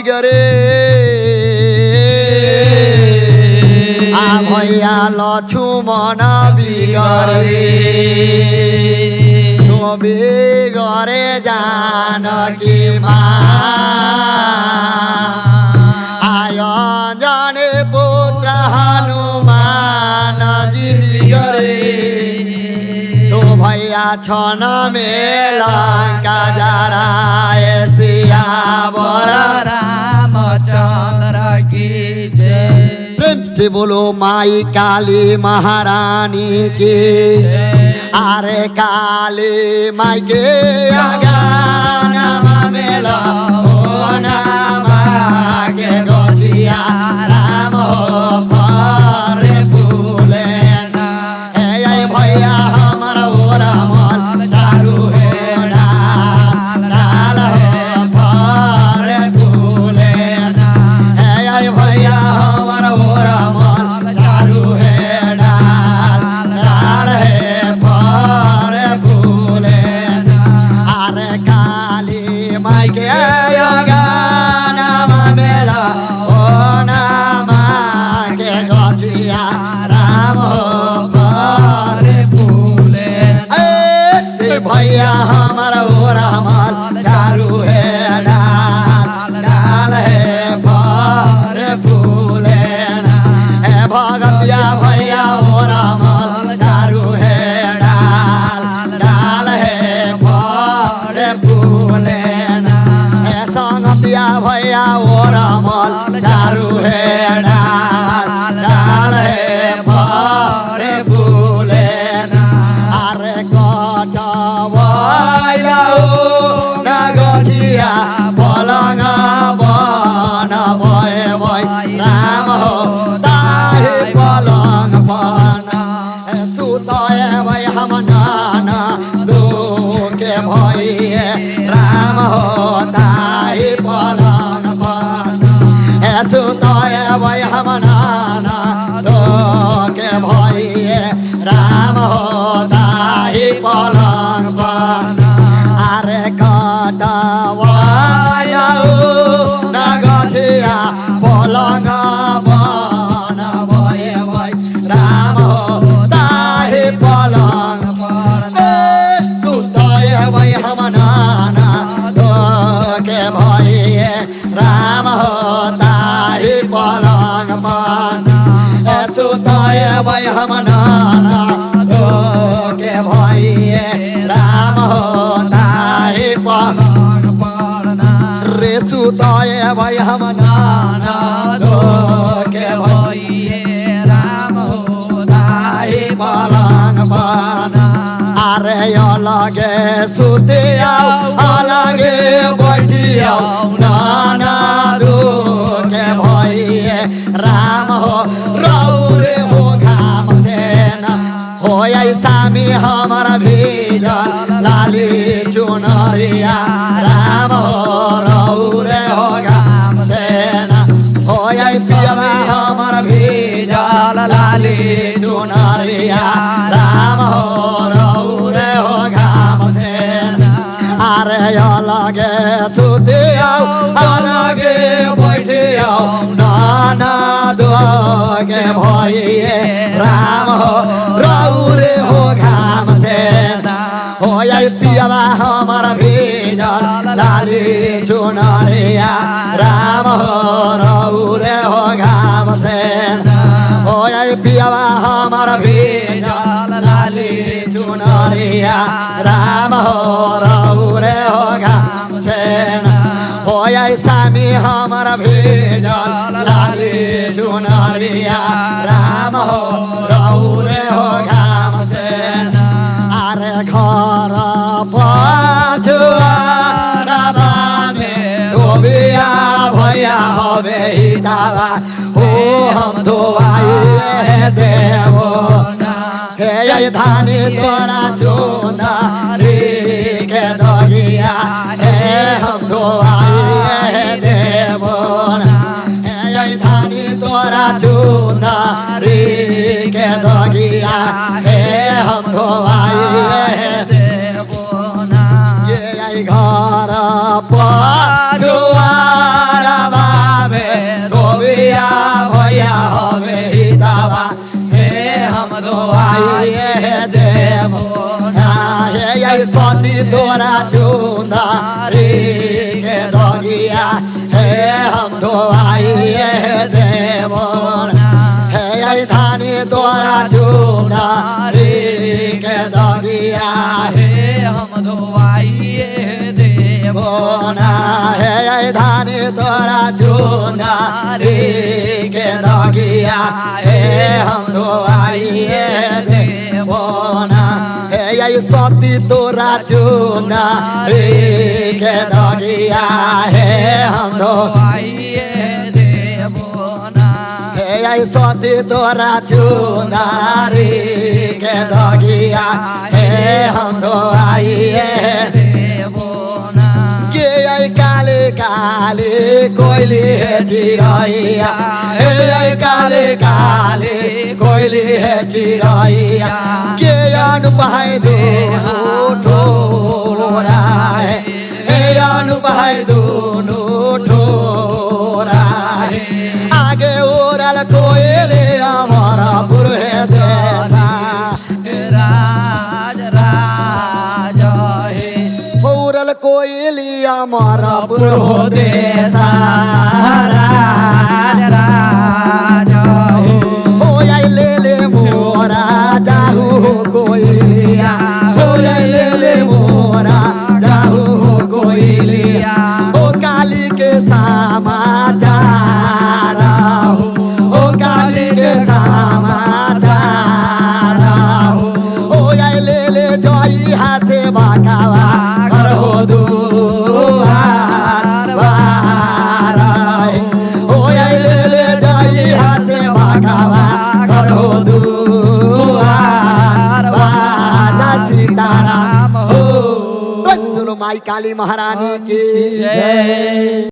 বিগরে ভয়া লছুমন বিগরে বিগরে জানকী মা আয়জনে পুত্র হনুমান বিগরে তো ভয়া ছন মেলঙ্কা যারা सियावर रामचंद्र की जय। प्रेम से बोलो माई काली महारानी की अरे काली माई के आगाना मेला हो नामा के गोदिया राम हो फरे फूले ना ए भैया हमारा वो रामन दारू है भैया हमारा वो रामल चालू है डाल है फर फूले भगतिया भैया वो रामल चालू है डाल है फर फूले संगतिया भैया वो रामल चालू है डाल है फर फूले अरे नगथिया पलंग बन भय भय राम हो ताहे पलंग बन सुतय भय हम नाना दुखे भय राम हो ताहे पलंग बन सुतय भय हम नाना दुखे भय राम हो ताहे पलंग बन अरे कटवाया नगथिया पलंग बन भय भय राम हो ताहे पलंग बन सुतय भय हम नाना के भय राम हो ताहे पलंग बन सुतय भय हम नाना के भय राम हो ताहे पलंग बन रे सुतय भय हम नाना के भय राम हो ताहे पलंग बन अरे अलगे सुते अलगे बैठिया नाना के भय राम हो रौरे हो घाम देना हो सामी हमारा भेजल लाली चुनरिया राम हो रौरे हो घाम देना हो पियवा हमारा भेजल लाली चुनरिया राम हो रौरे हो घाम देना अरे अलगे सुते अलगे बैठे नाना के भय राम हो रौरे हो घाम देना हो पियवा हमारा भेजल लाली चुनरिया राम हो रौरे हो घाम देना हो पियवा हमारा भेजल लाली चुनरिया राम हो रौरे हो घाम देना हो सामी हमारा भेजल लाली चुनरिया राम हो रौरे हो घाम देना अरे घर पछुआ में धोबिया भैया हवे दावा हो हम धोवाई देवो हे धानी तोरा चोना रे के दगिया हे हम धोवाई देवो धानी तोरा चोना रे के दगिया हे हम धोवाई देवो ये घर पछुआ तोरा चुंदारी के दगिया हे हम धोआइए देवना हे धानी तोरा चुंदारी के दगिया हे हम धोआइए देवना हे धानी तोरा चुंदारी के दगिया हे हम धोआइए देवना हे सती तोरा चुंदारी के दगिया हे हम धोआइए देवना हे सती तोरा चुंदारी के दगिया हे हम धोआइए देवना के काले काले कोयली है चिरैया हे काले काले कोयली है चिरैया के अनुपाय दोनों ठोरा है हे अनुपाय दोनों ठोरा है आगे ओरल कोयले हमारा पुरहे देना राज राज हे ओरल कोयली हमारा पुरहो देसा राज राज हे हो ले मोरा जाहू कोयलिया हो ले मोरा जाहू कोयलिया हो काली के समाचार हो काली के समाचार हो ले जई हाथे बाकावा घर हो दुआर बार हो ले जई हाथे बाकावा घर हो दुआर बार सीताराम हो। बोलो माई काली महारानी की जय।